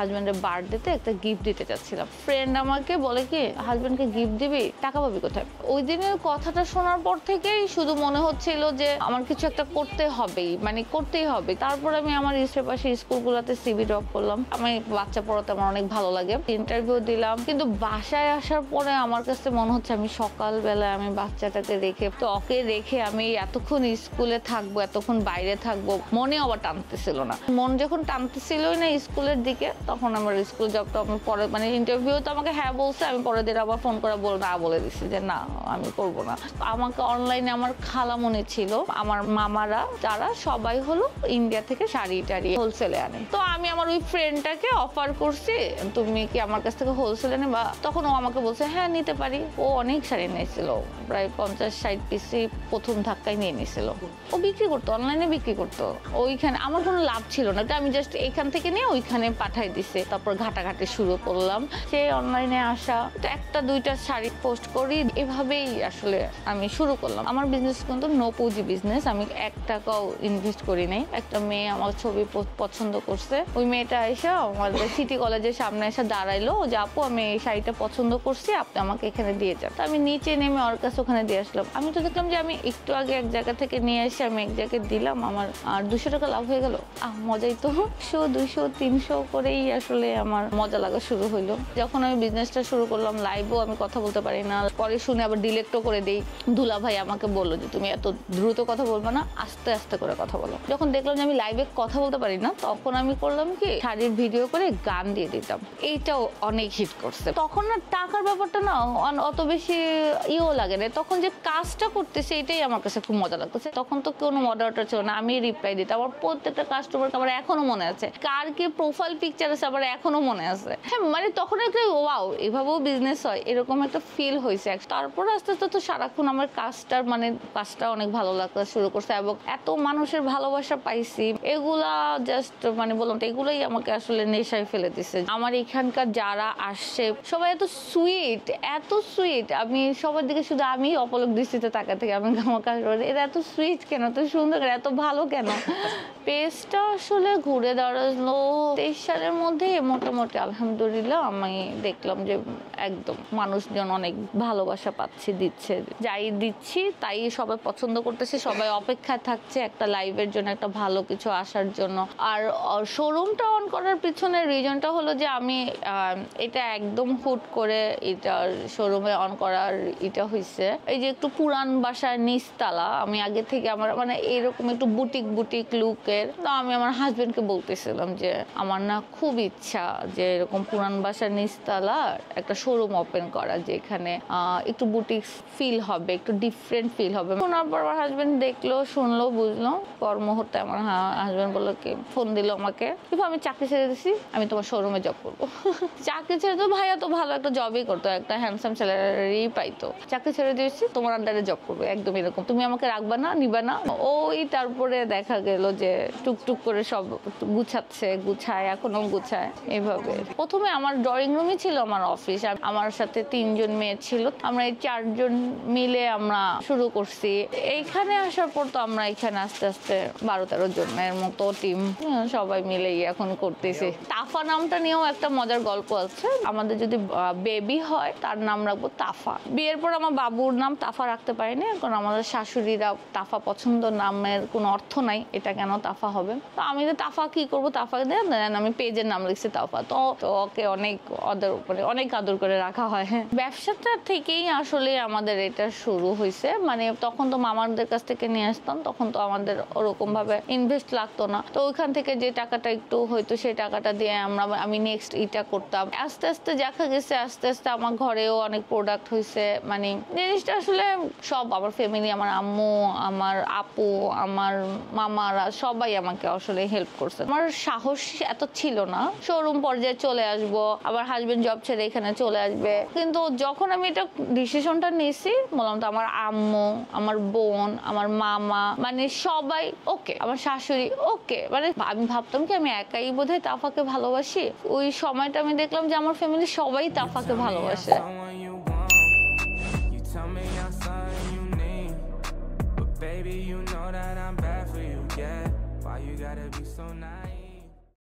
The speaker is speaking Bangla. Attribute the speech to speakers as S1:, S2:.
S1: হাজবেন্ডের বার্থডেতে একটা গিফট দিতে চাচ্ছিলাম। ফ্রেন্ড আমাকে বলে কি হাজবেন্ডকে গিফট দিবি, টাকা পাবি কোথায়? ওই দিনের কথাটা শোনার পর থেকেই শুধু মনে হচ্ছিল যে আমার কিছু একটা করতে হবেই, মানে করতেই হবে। তারপর আমি আমার পাশে স্কুলগুলোতে সিভি ড্রপ করলাম। আমি বাচ্চা পড়াতে আমার অনেক ভালো লাগে, ইন্টারভিউ দিলাম। কিন্তু বাসায় আসার পরে আমার কাছে মনে হচ্ছে আমি সকালবেলায় আমি বাচ্চাটাকে রেখে, তো ওকে রেখে আমি এতক্ষণ স্কুলে থাকবো, এতক্ষণ বাইরে থাকবো, মনে আবার টানতেছিল না। মন যখন টানতেছিলই না স্কুলের দিকে, তখন আমার স্কুল জবটা আমি পরে, মানে ইন্টারভিউ তো আমাকে হ্যাঁ বলছে, আমি পরের দিন আবার ফোন করে বলে দিচ্ছি যে না আমি করবো না। আমাকে অনলাইনে আমার খালামণি ছিল, আমার মামারা যারা সবাই হলো ইন্ডিয়া থেকে শাড়ি টাড়ি হোলসেলে আনে। তো আমি আমার ওই ফ্রেন্ডটাকে অফার করছি তুমি কি আমার কাছ থেকে হোলসেলে নেবা। তখন ও আমাকে বলছে হ্যাঁ নিতে পারি। ও অনেক শাড়ি নিয়েছিল, প্রায় 50-60 পিসই প্রথম ধাক্কায় নিয়ে নিয়েছিল। ও বিক্রি করতো, অনলাইনে বিক্রি করতো। ওইখানে আমার কোনো লাভ ছিল না, আমি জাস্ট এখান থেকে নিয়ে ওইখানে পাঠাই দিছে। তারপর ঘাটাঘাটি শুরু করলাম, সে অনলাইনে আসা, একটা দুইটা শাড়ি পোস্ট করি, এভাবেই আসলে আমি শুরু করলাম। আমার বিজনেস কিন্তু নো পুঁজি বিজনেস, আমি 1 টাকাও ইনভেস্ট করি নাই। একটা মেয়ে আমার ছবি পছন্দ করছে, ওই মেয়েটা এসে আমাদের সিটি কলেজের সামনে এসে দাঁড়াইলো যে আপু আমি এই শাড়িটা পছন্দ করছি, আপনি আমাকে এখানে দিয়ে যান। তো আমি নিচে নেমে ওর কাছে ওখানে দিয়ে আসলাম। আমি তো দেখলাম যে আমি একটু আগে এক জায়গা থেকে নিয়ে এসে আমি এক জায়গায় দিলাম, আমার আর 200 টাকা লাভ হয়ে গেল। মজাই তো, 100, 200, 300 করেই আসলে আমার মজা লাগা শুরু হইলো। যখন আমি বিজনেসটা শুরু করলাম, লাইভও আমি কথা বলতে পারি না, পরে শুনে আবার ডিলেক্টও করে দিই। দুলা ভাই আমাকে বললো যে তুমি এত দ্রুত কথা বলবে না, আস্তে আস্তে করে কথা বলো। যখন দেখলাম যে আমি লাইভে কথা বলতে পারি না, তখন আমি করলাম কি শাড়ির ভিডিও করে গান দিয়ে দিতাম। এইটাও অনেক হিট করছে। তখন না টাকার ব্যাপারটা না অত বেশি লাগে না, তখন যে কাজটা করতেছে এটাই আমার কাছে খুব মজা লাগতেছে। তখন তো কোনো মডারেটর ছিল না, আমি রিপ্লাই দিতাম। আমার প্রত্যেকটা কাস্টমারকে আমার এখনো মনে আছে, কার কি প্রোফাইল পিকচার আছে আমার এখনো মনে আছে। হ্যাঁ, মানে তখন একটা ওয়াও এভাবেও বিজনেস হয়, এরকম একটা ফিল হয়েছে। তারপর আস্তে আস্তে তো সারাক্ষণ আমার কাজটা অনেক ভালো লাগতে শুরু করছে এবং এত মানুষের ভালোবাসা পাইছি, এগুলা জাস্ট মানে বললাম তো, এগুলোই আমাকে আসলে নেশায় ফেলে দিছে। আমার এখানকার যারা আসছে সবাই এত সুইট, আমি সবার দিকে শুধু আমি অপলক দৃষ্টিতে তাকা থেকে আমি আমার কাজ করি, এরা এত সুইট কেন, এত সুন্দর কেন, এত ভালো কেন। পেজটা আসলে ঘুরে দাঁড়ালো 23 সালের মধ্যে মোটামুটি আলহামদুলিল্লাহ আমি দেখলাম যে একদম মানুষজন অনেক ভালোবাসা দিচ্ছে, যাই দিচ্ছি তাই সবাই পছন্দ করতেছে, সবাই অপেক্ষায় থাকছে একটা লাইভের জন্য, একটা ভালো কিছু আসার জন্য। আর শোরুমটা অন করার পিছনে রিজনটা হলো যে আমি এটা একদম হুট করে এটা শোরুমে অন করার এটা হয়েছে, এই যে একটু পুরান বাসার নিচতলা, আমি আগে থেকে আমার মানে এরকম একটু বুটিক লুকের। তো আমি আমার হাজবেন্ডকে বলতেছিলাম যে আমার না খুব ইচ্ছা যে এরকম পুরান বাসার নিচতলা একটা শোরুম ওপেন করা, যে এখানে একটু বুটিক ফিল হবে, একটু ডিফারেন্ট ফিল হবে। শোনার পর আমার হাজবেন্ড দেখলো, শুনলো, বুঝলো। পর মুহূর্তে আমার হাজবেন্ড বললো কি, ফোন দিল আমাকে, আমি চাকরি ছেড়ে দিছি, আমি তোমার শোরুমে জব করবো। চাকরি ছেড়ে তো ভাইয়া তো ভালো একটা জবই করতো, একটা হ্যান্ডসাম স্যালারি পাইতো। চাকরি ছেড়ে দিয়েছি, তোমার আন্ডারে জব করবো, একদম এরকম, তুমি আমাকে রাখবা না, নিবা না। ওই তারপরে দেখা গেল যে টুকটুক করে সব গুছায়, এখনো গুছায় এইভাবে। প্রথমে আমার ড্রয়িং রুমই ছিল আমার অফিস, আমার সাথে 3 জন মেয়ে ছিল, আমরা এই 4 জন মিলে আমরা শুরু করছি। এইখানে আসার পর তো আমরা এখানে আস্তে আস্তে 12-13 জনের মতো টিম সবাই মিলেই এখন করতেছি। তাফা নামটা নিয়েও একটা মজার গল্প আছে। আমাদের যদি বেবি হয় তার নাম রাখবো তাফা। বিয়ের পর আমার বাবুর নাম তাফা রাখতে পারিনি, কারণ আমাদের শাশুড়িরা তাফা পছন্দ, নামের কোনো অর্থ নাই, এটা কেন তাফা হবে। তো আমি তো তাফা কি করবো, তাফা দেন আমি পেজের নাম লিখছি তাফা। তো ওকে অনেক আদর করে রাখা হয়। ব্যবসাটা থেকেই আসলে আমাদের এটা শুরু হয়েছে, মানে তখন তো মামাদের কাছ থেকে নিয়ে আসতাম, তখন তো আমাদের ওরকম ভাবে ইনভেস্ট লাগতো না। তো ওইখান থেকে যে টাকাটা একটু হয়তো সেই টাকাটা দিয়ে আমি নেক্সট এটা করতাম। আস্তে আস্তে দেখা গেছে, আস্তে আস্তে আমার ঘরেও অনেক প্রোডাক্ট হয়েছে। মানে জিনিসটা আসলে সব আমার ফ্যামিলি, আমার আম্মু, আমার আপু, আমার মামারা সবাই আমাকে আসলে হেল্প করছে। আমার সাহস এত ছিল না শোরুম পর্যায়ে চলে আসবো, আবার হাজবেন্ড জব ছেড়ে এখানে চলে আসবে। কিন্তু যখন আমি এটা ডিসিশনটা নিয়েছি, বললাম তো আমার আম্মু, আমার বোন, আমার মামা, মানে সবাই ওকে, আমার শাশুড়ি ওকে। মানে আমি ভাবতাম কি আমি একাই বোধহয় তাফাকে ভালোবাসি। ওই সময়টা আমি দেখলাম যে আমার ফ্যামিলি সবাই তাফাকে ভালোবাসে।